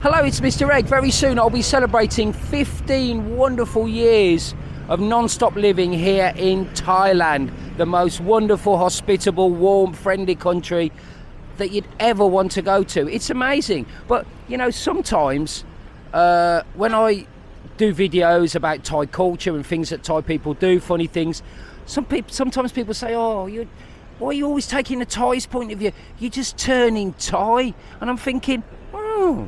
Hello, it's Mr. Egg. Very soon I'll be celebrating 15 wonderful years of non-stop living here in Thailand, the most wonderful, hospitable, warm, friendly country that you'd ever want to go to. It's amazing. But, you know, sometimes when I do videos about Thai culture and things that Thai people do, funny things, sometimes people say, oh, why are you always taking the Thai's point of view? You're just turning Thai. And I'm thinking, oh,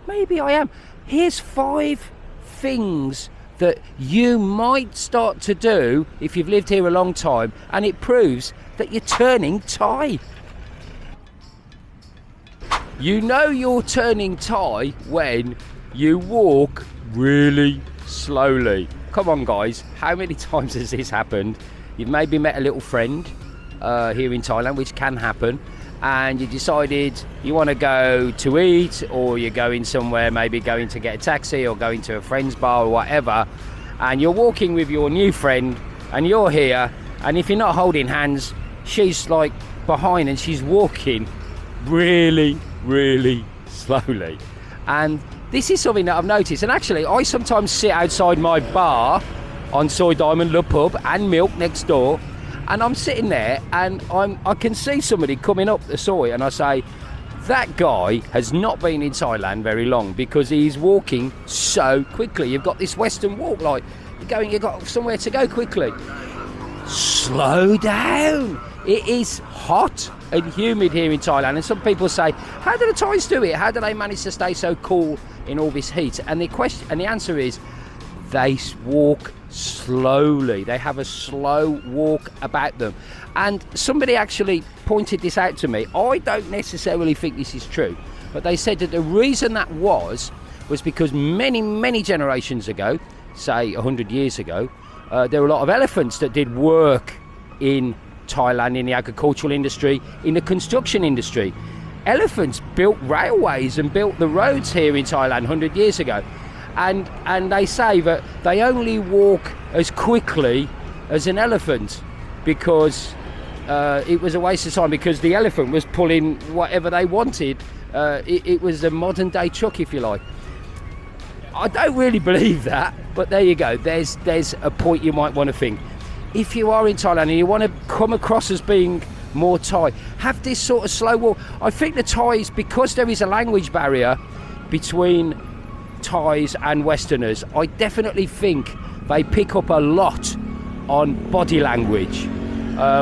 maybe I am. Here's 5 things that you might start to do if you've lived here a long time, and it proves that you're turning Thai. You know you're turning Thai when you walk really slowly. Come on guys, how many times has this happened? You've maybe met a little friend here in Thailand, which can happen, and you decided you want to go to eat, or you're going somewhere, maybe going to get a taxi or going to a friend's bar or whatever, and you're walking with your new friend and you're here, and if you're not holding hands, she's like behind and she's walking really slowly. And this is something that I've noticed, and actually I sometimes sit outside my bar on Soy Diamond Le Pub and Milk next door, and I'm sitting there and I can see somebody coming up the soy, and I say, that guy has not been in Thailand very long because he's walking so quickly. You've got this Western walk, like you've got somewhere to go quickly. Slow down. It is hot and humid here in Thailand, and some people say, how do the Thais do it? How do they manage to stay so cool in all this heat? And the answer is, they walk slowly. They have a slow walk about them. And somebody actually pointed this out to me. I don't necessarily think this is true, but they said that the reason that was because many generations ago, say 100 years ago, there were a lot of elephants that did work in Thailand, in the agricultural industry, in the construction industry. Elephants built railways and built the roads here in Thailand 100 years ago. And they say that they only walk as quickly as an elephant because it was a waste of time, because the elephant was pulling whatever they wanted. It was a modern day truck, if you like. I don't really believe that, but there you go. There's a point you might want to think. If you are in Thailand and you want to come across as being more Thai, have this sort of slow walk. I think the Thais, because there is a language barrier between Thais and Westerners, I definitely think they pick up a lot on body language.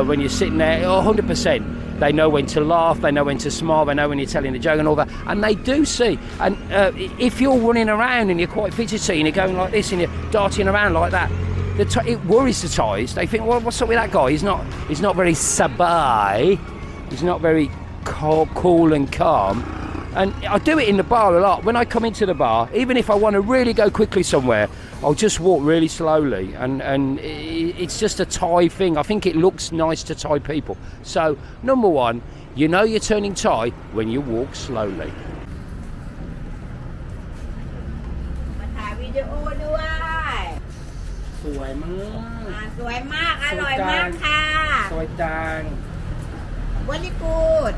When you're sitting there, 100%. They know when to laugh, they know when to smile, they know when you're telling a joke and all that. And they do see. And if you're running around and you're quite fidgety and you're going like this and you're darting around like that, it worries the Thais. They think, well, what's up with that guy? He's not very sabai. He's not very cool and calm. And I do it in the bar a lot. When I come into the bar, even if I want to really go quickly somewhere, I'll just walk really slowly. And it's just a Thai thing. I think it looks nice to Thai people. So, number 1, you know you're turning Thai when you walk slowly. สวยมากอร่อยมากค่ะ สวยจัง Very good.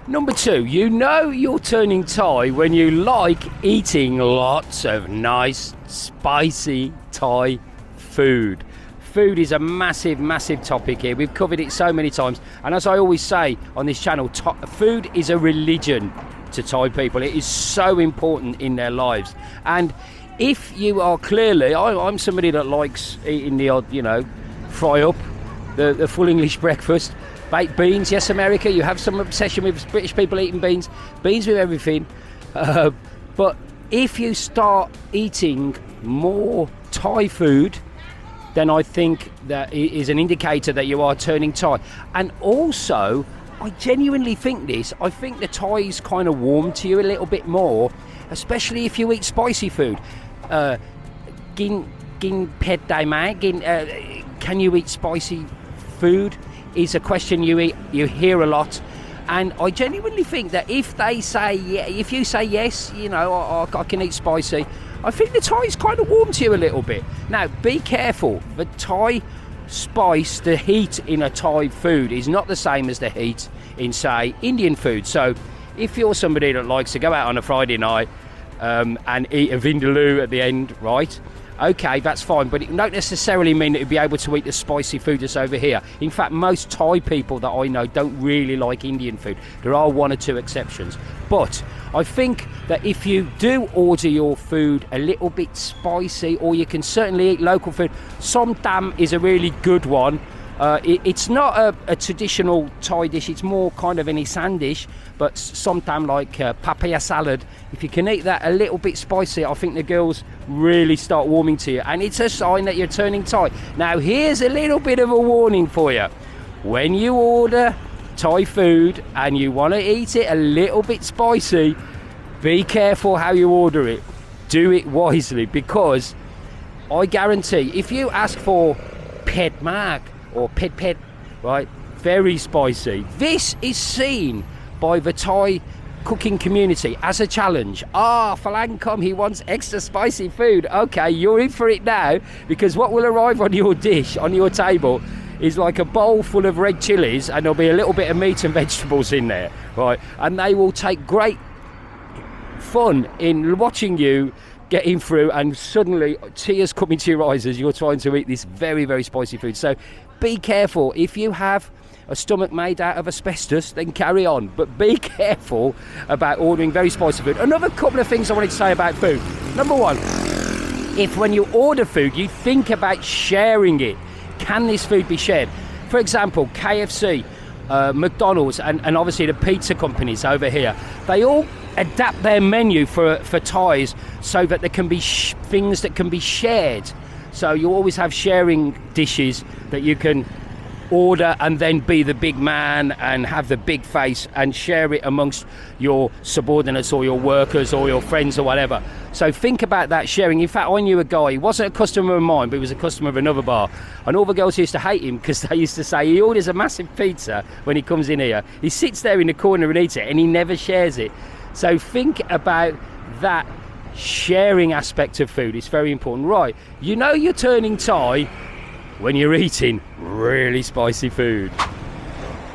Number 2, you know you're turning Thai when you like eating lots of nice, spicy Thai food. Food is a massive topic here. We've covered it so many times. And as I always say on this channel, food is a religion to Thai people. It is so important in their lives. And if you are clearly, I'm somebody that likes eating the odd, fry up, the full English breakfast. Baked beans, yes, America, you have some obsession with British people eating beans with everything. But if you start eating more Thai food, then I think that is an indicator that you are turning Thai. And also, I genuinely think this, I think the Thais kind of warm to you a little bit more, especially if you eat spicy food. Gin pet dai mai? Can you eat spicy food? Is a question you hear a lot, and I genuinely think that if you say yes, I can eat spicy, I think the Thai's kind of warm to you a little bit. Now, be careful. The Thai spice, the heat in a Thai food is not the same as the heat in, say, Indian food. So if you're somebody that likes to go out on a Friday night and eat a vindaloo at the end, right? Okay, that's fine, but it don't necessarily mean that you'll be able to eat the spicy food that's over here. In fact, most Thai people that I know don't really like Indian food. There are one or two exceptions. But I think that if you do order your food a little bit spicy, or you can certainly eat local food, som tam is a really good one. It's not a traditional Thai dish, it's more kind of an Isan dish, but sometimes like papaya salad, if you can eat that a little bit spicy, I think the girls really start warming to you, and it's a sign that you're turning Thai. Now here's a little bit of a warning for you. When you order Thai food and you want to eat it a little bit spicy, be careful how you order it. Do it wisely, because I guarantee if you ask for pet mark or pet, right, very spicy, this is seen by the Thai cooking community as a challenge. Farang come, he wants extra spicy food. Okay, you're in for it now, because what will arrive on your dish, on your table, is like a bowl full of red chilies, and there'll be a little bit of meat and vegetables in there, right? And they will take great fun in watching you getting through, and suddenly tears coming to your eyes as you're trying to eat this very, very spicy food. So be careful. If you have a stomach made out of asbestos, then carry on, but be careful about ordering very spicy food. Another couple of things I wanted to say about food. Number one, if when you order food you think about sharing it, can this food be shared? For example, KFC, McDonald's, and obviously the pizza companies over here, they all adapt their menu for Thais so that there can be things that can be shared. So you always have sharing dishes that you can order and then be the big man and have the big face and share it amongst your subordinates or your workers or your friends or whatever. So think about that sharing. In fact, I knew a guy, he wasn't a customer of mine, but he was a customer of another bar, and all the girls used to hate him because they used to say he orders a massive pizza when he comes in here, he sits there in the corner and eats it, and he never shares it. So think about that sharing aspect of food. It's very important. Right, you know you're turning Thai when you're eating really spicy food.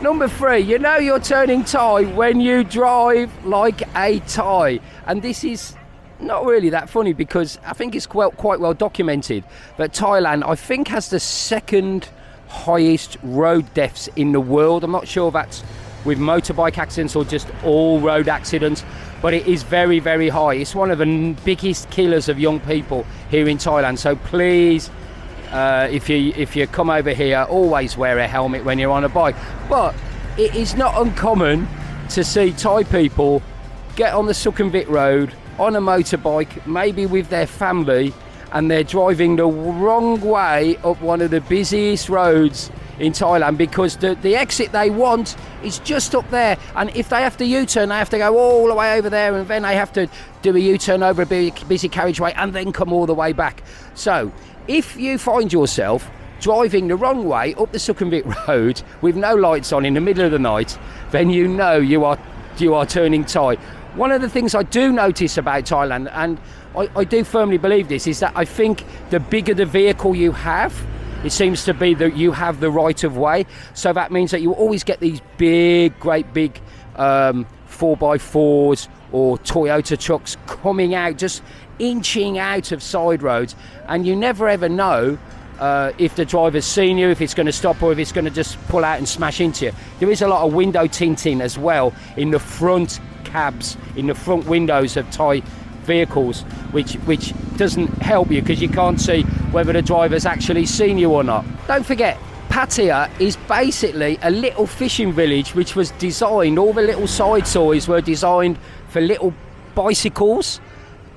Number 3, you know you're turning Thai when you drive like a Thai. And this is not really that funny, because I think it's quite well documented that Thailand, I think, has the second highest road deaths in the world. I'm not sure if that's with motorbike accidents or just all road accidents, but it is very, very high. It's one of the biggest killers of young people here in Thailand. So please, if you come over here, always wear a helmet when you're on a bike. But it is not uncommon to see Thai people get on the Sukhumvit road on a motorbike, maybe with their family, and they're driving the wrong way up one of the busiest roads in Thailand, because the exit they want is just up there, and if they have to U-turn, they have to go all the way over there, and then they have to do a U-turn over a busy carriageway and then come all the way back. So if you find yourself driving the wrong way up the Sukhumvit road with no lights on in the middle of the night, then you know you are turning Thai. One of the things I do notice about Thailand, and I do firmly believe this, is that I think the bigger the vehicle you have, it seems to be that you have the right of way. So that means that you always get these great big 4x4s or Toyota trucks coming out, just inching out of side roads, and you never ever know if the driver's seen you, if it's going to stop, or if it's going to just pull out and smash into you. There is a lot of window tinting as well in the front cabs, in the front windows of Thai vehicles, which doesn't help you, because you can't see whether the driver's actually seen you or not. Don't forget, Pattaya is basically a little fishing village which was designed, all the little side soys were designed for little bicycles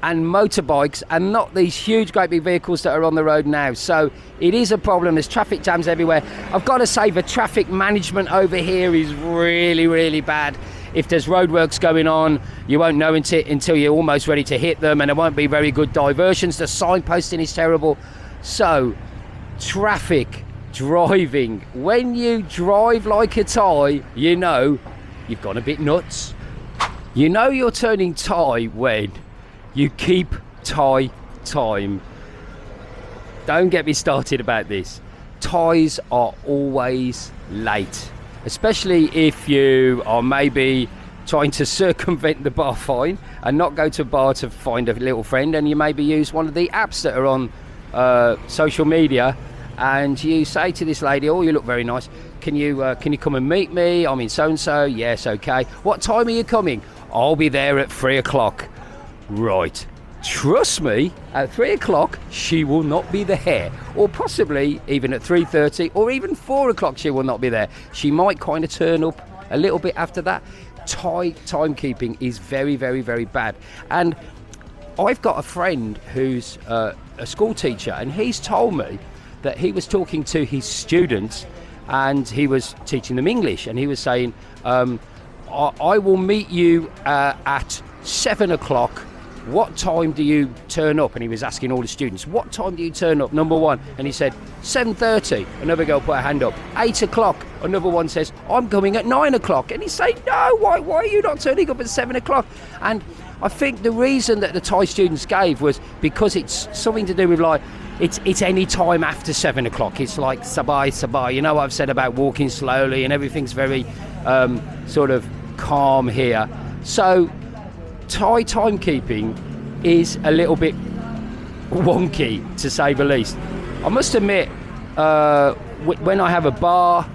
and motorbikes, and not these huge great big vehicles that are on the road now. So it is a problem. There's traffic jams everywhere. I've got to say, the traffic management over here is really, really bad. If there's roadworks going on, you won't know until you're almost ready to hit them, and there won't be very good diversions. The signposting is terrible. So traffic, driving, when you drive like a Thai, you know you've gone a bit nuts. You know you're turning Thai when you keep Thai time. Don't get me started about this. Thais are always late, especially if you are maybe trying to circumvent the bar fine and not go to a bar to find a little friend, and you maybe use one of the apps that are on social media, and you say to this lady, oh, you look very nice, can you come and meet me? I'm in so-and-so. Yes, okay. What time are you coming? I'll be there at 3 o'clock. Right. Trust me, at 3 o'clock she will not be there, or possibly even at 3:30 or even 4 o'clock she will not be there. She might kind of turn up a little bit after that. Timekeeping is very, very, very bad. And I've got a friend who's a school teacher, and he's told me that he was talking to his students and he was teaching them English, and he was saying, I will meet you at 7 o'clock. What time do you turn up? And he was asking all the students, what time do you turn up, number one? And he said 7:30. Another girl put her hand up. 8 o'clock. Another one says, I'm coming at 9 o'clock. And he's saying, no, why are you not turning up at 7 o'clock? And I think the reason that the Thai students gave was because it's something to do with, like, it's any time after 7 o'clock. It's like sabai. You know what I've said about walking slowly, and everything's very sort of calm here. So Thai timekeeping is a little bit wonky, to say the least. I must admit, when I have a bar,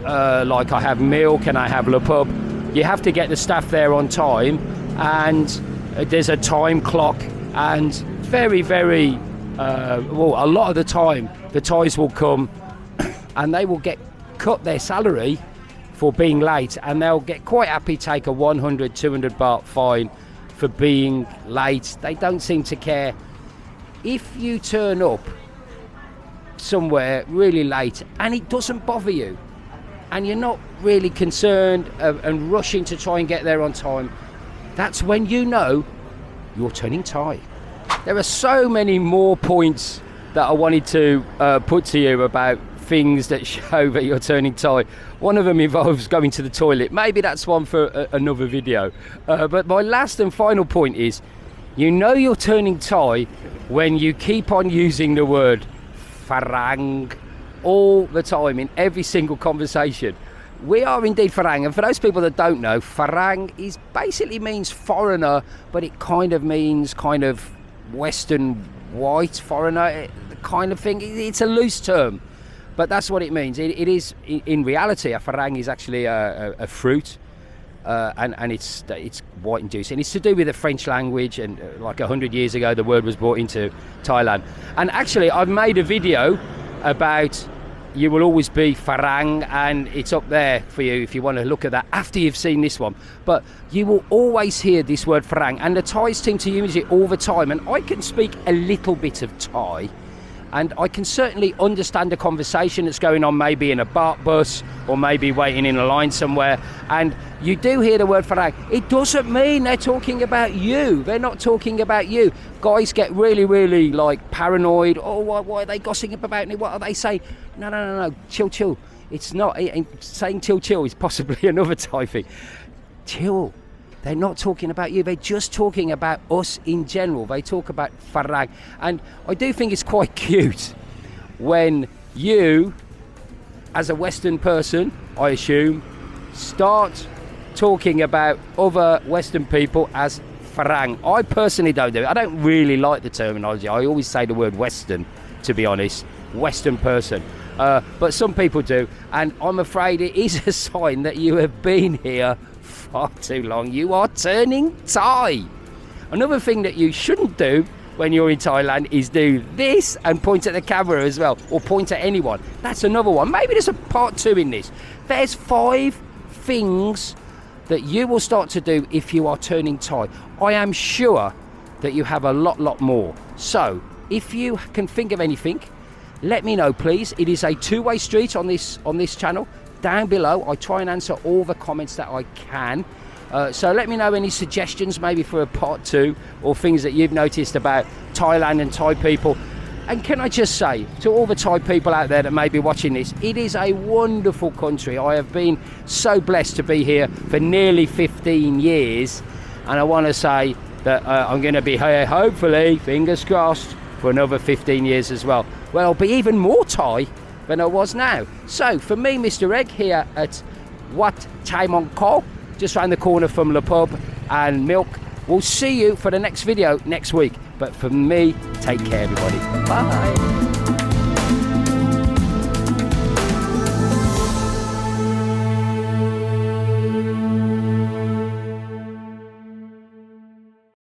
like I have milk and I have Le Pub, you have to get the staff there on time, and there's a time clock, and very, very, a lot of the time, the Thais will come and they will get cut their salary for being late, and they'll get quite happy, take a 100, 200 baht fine for being late. They don't seem to care. If you turn up somewhere really late and it doesn't bother you, and you're not really concerned and rushing to try and get there on time, that's when you know you're turning Thai. There are so many more points that I wanted to put to you about things that show that you're turning Thai. One of them involves going to the toilet. Maybe that's one for another video. But my last and final point is, you know you're turning Thai when you keep on using the word Farang all the time in every single conversation. We are indeed Farang, and for those people that don't know, Farang is basically means foreigner, but it kind of means kind of Western white foreigner kind of thing. It's a loose term, but that's what it means. It is, in reality, a Farang is actually a fruit, and it's white and juicy, and it's to do with the French language, and like 100 years ago the word was brought into Thailand. And actually I've made a video about You Will Always Be Farang, and it's up there for you if you want to look at that after you've seen this one. But you will always hear this word Farang, and the Thais seem to use it all the time, and I can speak a little bit of Thai, and I can certainly understand a conversation that's going on maybe in a BART bus or maybe waiting in a line somewhere, and you do hear the word Farang. It doesn't mean they're talking about you. They're not talking about you. Guys get really, really like paranoid. Oh, why are they gossiping about me? What are they saying? No. Chill. It's not. Saying chill is possibly another Thai thing. Chill. They're not talking about you. They're just talking about us in general. They talk about Farang. And I do think it's quite cute when you, as a Western person, I assume, start talking about other Western people as Farang. I personally don't do it. I don't really like the terminology. I always say the word Western, to be honest. Western person. But some people do. And I'm afraid it is a sign that you have been here far too long. You are turning Thai. Another thing that you shouldn't do when you're in Thailand is do this and point at the camera as well, or point at anyone. That's another one. Maybe there's a part 2 in this. There's 5 things that you will start to do if you are turning Thai. I am sure that you have a lot more. So if you can think of anything, let me know, please. It is a two-way street on this channel. Down below, I try and answer all the comments that I can. So let me know any suggestions, maybe for a part 2, or things that you've noticed about Thailand and Thai people. And can I just say to all the Thai people out there that may be watching this, it is a wonderful country. I have been so blessed to be here for nearly 15 years. And I want to say that I'm going to be here, hopefully, fingers crossed, for another 15 years as well. Well, I'll be even more Thai than I was now. So for me, Mr. Egg, here at Wat Chai Mong Ko, just around the corner from Le Pub and Milk. We'll see you for the next video next week. But for me, take care, everybody. Bye.